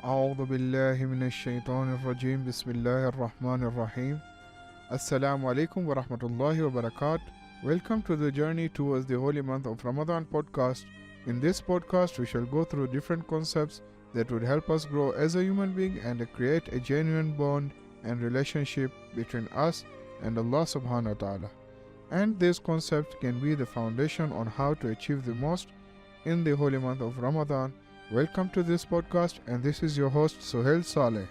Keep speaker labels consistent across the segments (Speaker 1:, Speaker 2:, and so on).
Speaker 1: أعوذ بالله من الشيطان الرجيم بسم الله الرحمن الرحيم Assalamu alaikum wa rahmatullahi wa barakatuh. Welcome to the journey towards the holy month of Ramadan podcast. In this podcast, we shall go through different concepts that would help us grow as a human being and create a genuine bond and relationship between us and Allah subhanahu wa ta'ala. And this concept can be the foundation on how to achieve the most in the holy month of Ramadan. Welcome to this podcast, and this is your host Suhail Saleh.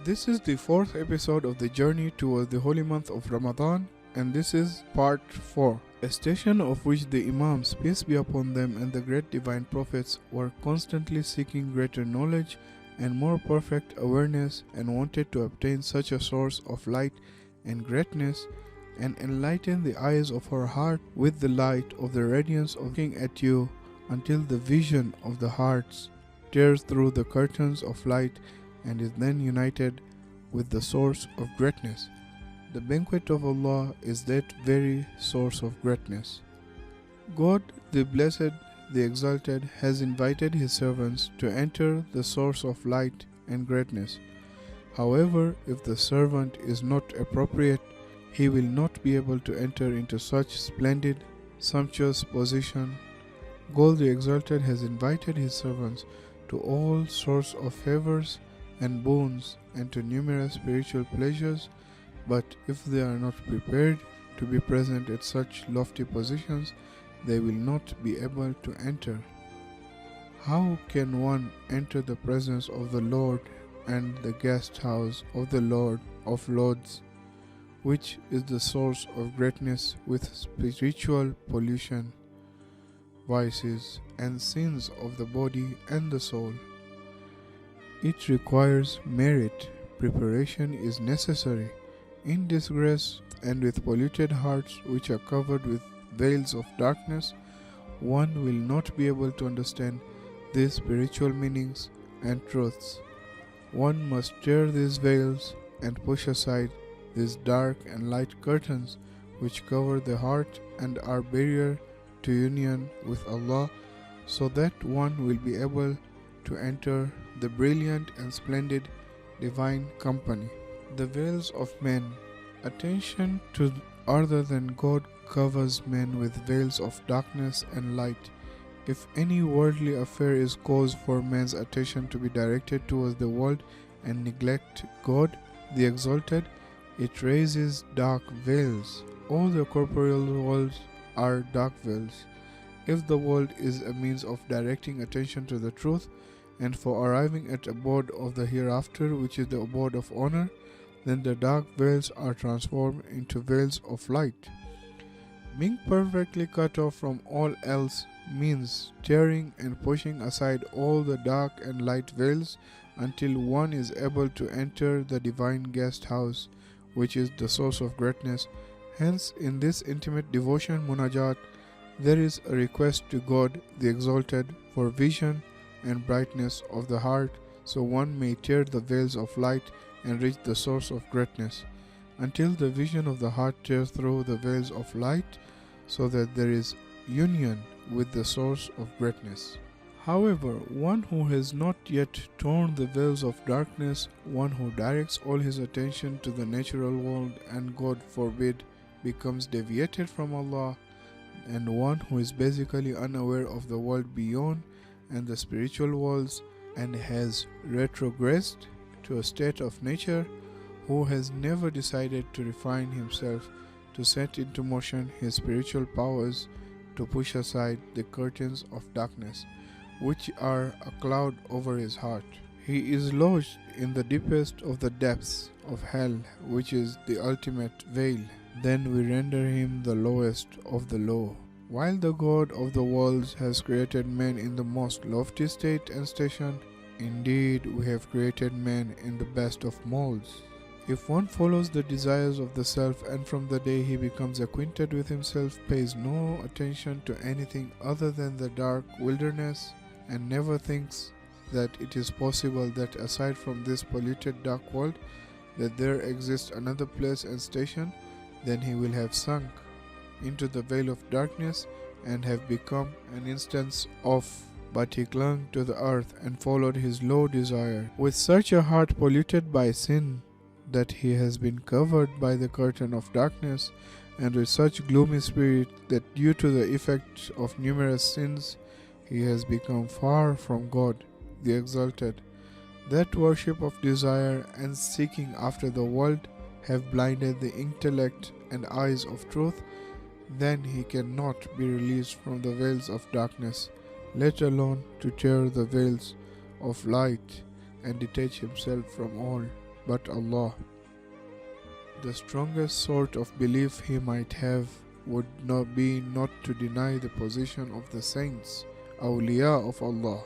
Speaker 1: This is the fourth episode of the journey towards the holy month of Ramadan, and this is part 4, a station of which the Imams, peace be upon them, and the great divine prophets were constantly seeking greater knowledge and more perfect awareness, and wanted to obtain such a source of light and greatness, and enlighten the eyes of her heart with the light of the radiance of looking at you, until the vision of the hearts tears through the curtains of light and is then united with the source of greatness. The banquet of Allah is that very source of greatness. God, the Blessed, the Exalted, has invited His servants to enter the source of light and greatness. However, if the servant is not appropriate, he will not be able to enter into such splendid, sumptuous position. God, the Exalted, has invited His servants to all sorts of favors and boons and to numerous spiritual pleasures, but if they are not prepared to be present at such lofty positions, they will not be able to enter. How can one enter the presence of the Lord and the guest house of the Lord of Lords, which is the source of greatness, with spiritual pollution, vices, and sins of the body and the soul? It requires merit, preparation is necessary. In disgrace and with polluted hearts which are covered with veils of darkness, one will not be able to understand these spiritual meanings and truths. One must tear these veils and push aside these dark and light curtains which cover the heart and are barrier to union with Allah, so that one will be able to enter the brilliant and splendid divine company. The veils of men. Attention to other than God covers men with veils of darkness and light. If any worldly affair is cause for man's attention to be directed towards the world and neglect God, the Exalted, it raises dark veils. All the corporeal worlds are dark veils. If the world is a means of directing attention to the truth, and for arriving at abode of the hereafter, which is the abode of honor, then the dark veils are transformed into veils of light. Being perfectly cut off from all else means tearing and pushing aside all the dark and light veils until one is able to enter the divine guest house, which is the source of greatness. Hence, in this intimate devotion, Munajat, there is a request to God, the Exalted, for vision and brightness of the heart, so one may tear the veils of light and reach the source of greatness, until the vision of the heart tears through the veils of light, so that there is union with the source of greatness. However, one who has not yet torn the veils of darkness, one who directs all his attention to the natural world and, God forbid, becomes deviated from Allah, and one who is basically unaware of the world beyond and the spiritual worlds, and has retrogressed to a state of nature, who has never decided to refine himself, to set into motion his spiritual powers, to push aside the curtains of darkness, which are a cloud over his heart. He is lodged in the deepest of the depths of hell, which is the ultimate veil. Then we render him the lowest of the low. While the God of the worlds has created man in the most lofty state and station, indeed we have created man in the best of molds. If one follows the desires of the self, and from the day he becomes acquainted with himself pays no attention to anything other than the dark wilderness, and never thinks that it is possible that aside from this polluted dark world that there exists another place and station, then he will have sunk into the veil of darkness and have become an instance of but he clung to the earth and followed his low desire. With such a heart polluted by sin that he has been covered by the curtain of darkness, and with such gloomy spirit that due to the effect of numerous sins he has become far from God, the Exalted, that worship of desire and seeking after the world have blinded the intellect and eyes of truth, then he cannot be released from the veils of darkness, let alone to tear the veils of light and detach himself from all but Allah. The strongest sort of belief he might have would not be not to deny the position of the saints, Al-Wilayah of Allah,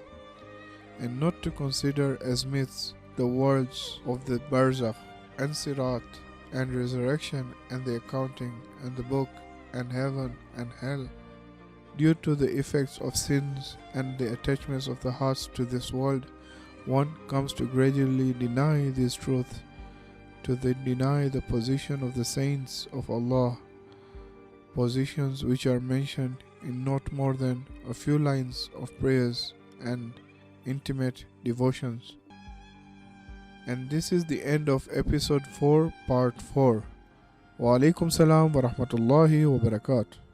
Speaker 1: and not to consider as myths the worlds of the Barzakh and Sirat and resurrection and the accounting and the book and heaven and hell. Due to the effects of sins and the attachments of the hearts to this world, one comes to gradually deny this truth, to deny the position of the saints of Allah, positions which are mentioned in not more than a few lines of prayers and intimate devotions. And this is the end of episode 4, part 4. Wa alaikum salam wa rahmatullahi wa barakatuh.